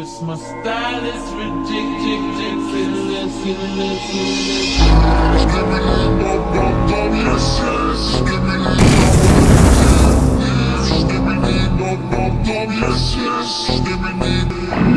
Cause my style is ridiculous. Yes, yes, give me